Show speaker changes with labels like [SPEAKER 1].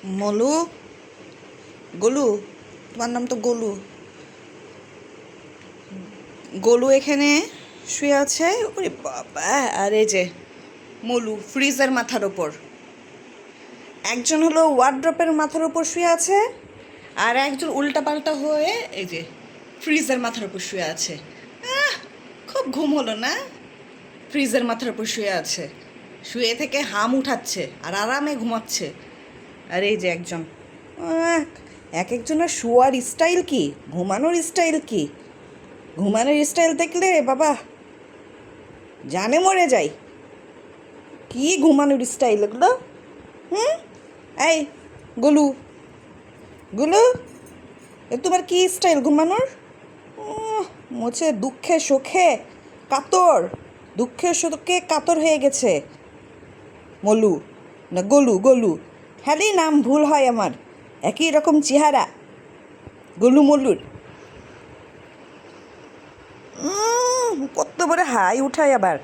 [SPEAKER 1] মলু, গোলু, তোমার নাম তো গোলু। গোলু এখানে শুয়ে আছে। ওরে বাবা! আর এই যে মলু ফ্রিজের মাথার ওপর। একজন হলো ওয়ার্ড্রপের মাথার ওপর শুয়ে আছে, আর একজন উল্টাপাল্টা হয়ে এই যে ফ্রিজের মাথার ওপর শুয়ে আছে। খুব ঘুম হলো না? ফ্রিজের মাথার উপর শুয়ে আছে, শুয়ে থেকে হাম উঠাচ্ছে আর আরামে ঘুমাচ্ছে। আর এই যে একজন, এক একজনের শোয়ার স্টাইল কি, ঘুমানোর স্টাইল কি! ঘুমানোর স্টাইল দেখলে বাবা জানে মরে যাই। কি ঘুমানোর স্টাইল এগুলো! হুম, এই গোলু, গোলু, তোমার কি স্টাইল ঘুমানোর? মোছে দুঃখে শোকে কাতর, দুঃখে শোকে কাতর হয়ে গেছে। মলু না গোলু, গোলু, খালি নাম ভুল হয় আমার, একই রকম চেহারা গোলু মলুর। কত বড় হাই উঠায় আবার।